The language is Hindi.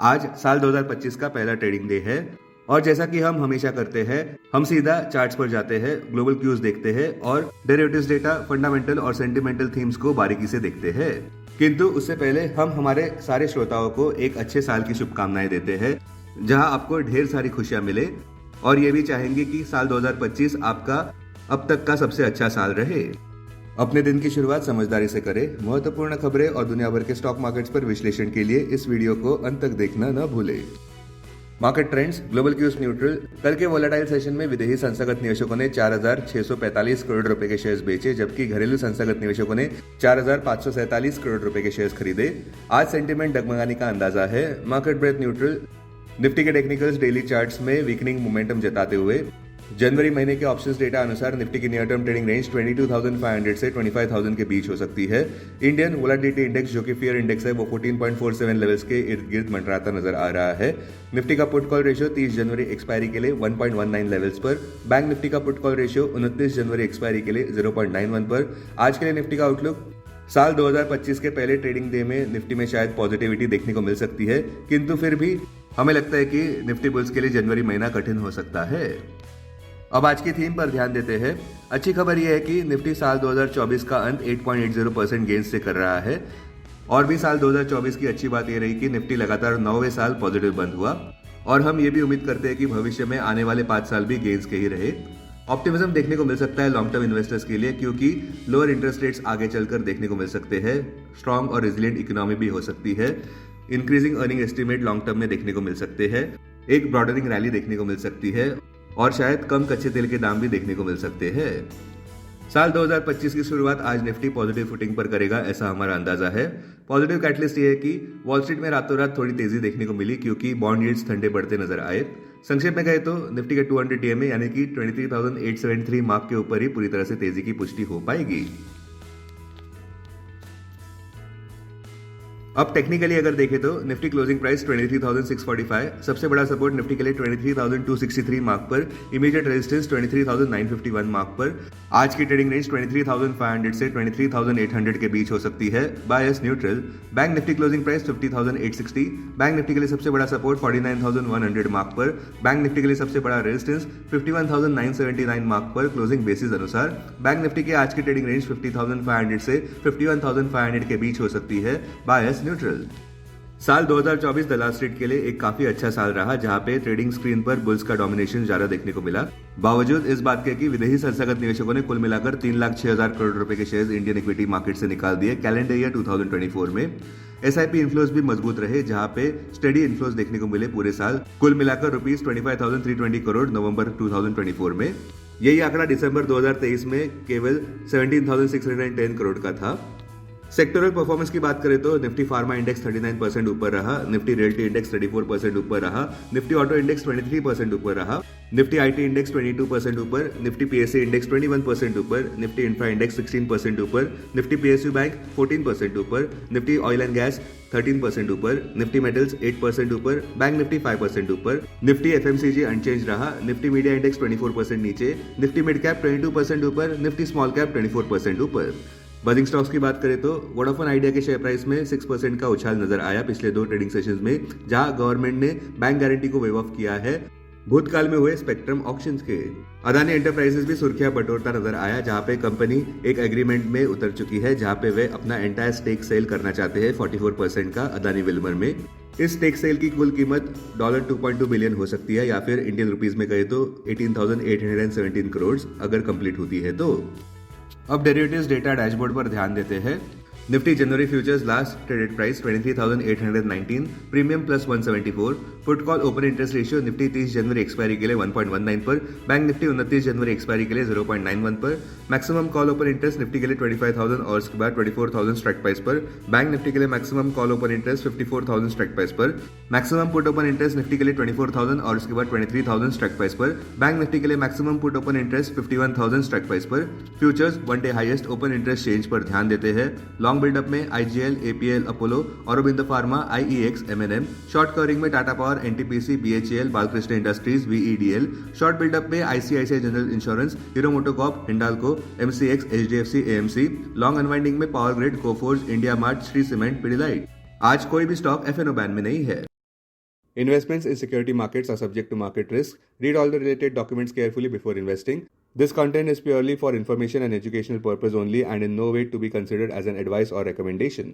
आज साल 2025 का पहला ट्रेडिंग डे है और जैसा कि हम हमेशा करते हैं, हम सीधा चार्ट्स पर जाते हैं, ग्लोबल क्यूज देखते हैं और डेरिवेटिव्स डेटा, फंडामेंटल और सेंटिमेंटल थीम्स को बारीकी से देखते हैं। किंतु उससे पहले हम हमारे सारे श्रोताओं को एक अच्छे साल की शुभकामनाएं देते हैं, जहां आपको ढेर सारी खुशियां मिले और ये भी चाहेंगे कि साल 2025 आपका अब तक का सबसे अच्छा साल रहे। अपने दिन की शुरुआत समझदारी से करें। महत्वपूर्ण खबरें और दुनिया भर के स्टॉक मार्केट्स पर विश्लेषण के लिए इस वीडियो को अंत तक देखना न भूलें। Market trends, global cues neutral. कल के वोलेटाइल सेशन में विदेशी संस्थागत निवेशकों ने 4,645 करोड़ रुपए के शेयर्स बेचे, जबकि घरेलू संस्थागत निवेशकों ने 4,547 करोड़ रुपए के शेयर्स खरीदे। आज सेंटीमेंट डगमगाने का अंदाजा है। Market breadth neutral. निफ्टी के टेक्निकल्स डेली चार्ट्स में वीकनिंग मोमेंटम जताते हुए जनवरी महीने के ऑप्शंस डेटा अनुसार निफ्टी की नियर टर्म ट्रेडिंग रेंज 22,500 से 25,000 के बीच हो सकती है। इंडियन वोलेटिलिटी इंडेक्स, जो कि फियर इंडेक्स है, वो 14.47 लेवल्स के इर्द गिर्द मंडराता नजर आ रहा है। निफ्टी का पुट कॉल रेशियो 30 जनवरी एक्सपायरी के लिए 1.19 लेवल्स पर। बैंक निफ्टी का पुट कॉल रेशियो 29 जनवरी एक्सपायरी के लिए 0.91 पर। आज के लिए निफ्टी का आउटलुक, साल 2025 के पहले ट्रेडिंग डे में निफ्टी में शायद पॉजिटिविटी देखने को मिल सकती है, किंतु फिर भी हमें लगता है कि निफ्टी बुल्स के लिए जनवरी महीना कठिन हो सकता है। अब आज की थीम पर ध्यान देते हैं। अच्छी खबर यह है कि निफ्टी साल 2024 का अंत 8.80% गेंस से कर रहा है और भी साल 2024 की अच्छी बात यह रही कि निफ्टी लगातार 9वें साल पॉजिटिव बंद हुआ और हम ये भी उम्मीद करते हैं कि भविष्य में आने वाले 5 साल भी गेंस के ही रहे। ऑप्टिमिज्म देखने को मिल सकता है लॉन्ग टर्म इन्वेस्टर्स के लिए, क्योंकि लोअर इंटरेस्ट रेट्स आगे चलकर देखने को मिल सकते हैं। स्ट्रॉन्ग और रेजिलिएंट इकोनॉमी भी हो सकती है। Increasing earning estimate long term में देखने को मिल सकते हैं। एक ब्रॉडनिंग रैली देखने को मिल सकती है और शायद कम कच्चे तेल के दाम भी देखने को मिल सकते हैं। साल 2025 की शुरुआत आज निफ्टी पॉजिटिव फुटिंग पर करेगा, ऐसा हमारा अंदाजा है। पॉजिटिव कैटलिस्ट ये है कि वॉल स्ट्रीट में रातों रात थोड़ी तेजी देखने को मिली, क्योंकि बॉन्ड यील्ड्स ठंडे पड़ते नजर आए। संक्षेप में कहे तो निफ्टी के 200 डीएमए यानी कि 23,873 मार्क के ऊपर ही पूरी तरह से तेजी की पुष्टि हो पाएगी। अब टेक्निकली अगर देखें तो निफ्टी क्लोजिंग प्राइस 23,645, सबसे बड़ा सपोर्ट निफ्टी के लिए 23,263 मार्क पर, इमीडिएट रेजिस्टेंस 23,951 मार्क पर। आज की ट्रेडिंग रेंज 23,500 से 23,800 के बीच हो सकती है। Bias neutral. Bank Nifty closing price 50,860, bank Nifty के लिए सबसे बड़ा सपोर्ट 49,100 मार्क पर, बैंक निफ्टी के लिए सबसे बड़ा रेजिस्टेंस 51,979 मार्क पर क्लोजिंग बेसिस अनुसार। बैंक निफ्टी के आज की ट्रेडिंग रेंज 50,500 से 51,500 के बीच हो सकती है। Bias neutral. साल 2024 दलाल स्ट्रीट के लिए एक काफी अच्छा साल रहा, जहां पे ट्रेडिंग स्क्रीन पर बुल्स का डोमिनेशन ज्यादा देखने को मिला। बावजूद इस बात के कि विदेशी संस्थागत निवेशकों ने कुल मिलाकर 3,06,000 करोड़ रुपए के शेयर्स इंडियन इक्विटी मार्केट से निकाल दिए कैलेंडर ईयर 2024 में। एसआईपी इन्फ्लोज भी मजबूत रहे, जहां पे स्टेडी इन्फ्लोज देखने को मिले पूरे साल, कुल मिलाकर ₹25,320 करोड़ नवंबर 2024 में। यही आंकड़ा दिसंबर 2023 में केवल 17,610 करोड़ का था। सेक्टोरल परफॉर्मेंस की बात करें तो निफ्टी फार्मा इंडेक्स 39% ऊपर रहा, निफ्टी रियल्टी इंडेक्स 34% ऊपर रहा, निफ्टी ऑटो इंडेक्स 23% ऊपर रहा, निफ्टी आईटी इंडेक्स 22% ऊपर, निफ्टी पीएसयू इंडेक्स 21% ऊपर, निफ्टी इंफ्रा इंडेक्स 16% ऊपर, निफ्टी पीएसयू बैंक 14% ऊपर, निफ्टी ऑयल एंड गैस 13% ऊपर, निफ्टी मेटल्स 8% ऊपर, बैंक निफ्टी 5% ऊपर, निफ्टी एफएमसीजी अनचेंज रहा, निफ्टी मीडिया इंडेक्स 24% नीचे, निफ्टी मिड कैप 22% ऊपर, निफ्टी स्मॉल कैप 24% ऊपर। बजिंग स्टॉक्स की बात करें तो वोडाफोन आइडिया के शेयर प्राइस में 6% का उछाल नजर आया पिछले 2 ट्रेडिंग सेशंस में, जहां गवर्नमेंट ने बैंक गारंटी को वेव ऑफ किया है भूतकाल में हुए स्पेक्ट्रम ऑक्शंस के। अदानी एंटरप्राइजेस भी सुर्खियां बटोरता नजर आया, जहां पे कंपनी एक एग्रीमेंट में उतर चुकी है, जहां पे वे अपना एंटायर स्टेक सेल करना चाहते हैं 44% का अदानी विल्मर में। इस स्टेक सेल की कुल कीमत $2.2 बिलियन हो सकती है, या फिर इंडियन रुपीज में कहे तो 18,817 करोड़ अगर कंप्लीट होती है तो। अब डेरिवेटिव्स डेटा डैशबोर्ड पर ध्यान देते हैं। निफ्टी जनवरी futures last traded price 23,819, premium plus 174, put call open interest ratio Nifty 30 जनवरी एक्सपायरी के लिए 1.19 पर, बैंक निफ्टी 29 जनवरी एक्सपायरी के लिए 0.91 पर, maximum call open interest Nifty के लिए 25,000 और उसके बाद 24,000 स्ट्राइक प्राइस पर, बैंक निफ्टी के लिए maximum call open interest 54,000 strike price पर, maximum put open interest Nifty के लिए 24,000 और उसके बाद 23,000 स्ट्राइक प्राइस पर, बैंक निफ्टी के लिए maximum put open interest 51,000 strike price पर। Futures one day highest open interest change पर ध्यान देते हैं। लॉन्ग बिल्डअप में IGL, APL, Apollo, Aurobindo pharma, IEX, MNM, short covering में Tata power, NTPC, BHEL, Balkrishna industries, VEDL, short buildup में ICICI general insurance, Hero MotoCorp, Hindalco, MCX, HDFC, AMC, long unwinding में power grid, Coforge, India mart, Shri cement, Pidilite. आज कोई भी स्टॉक एफएनओ बैन में नहीं है। Investments in security markets are subject to market risk. Read all the related documents carefully before investing. This content is purely for information and educational purpose only and in no way to be considered as an advice or recommendation.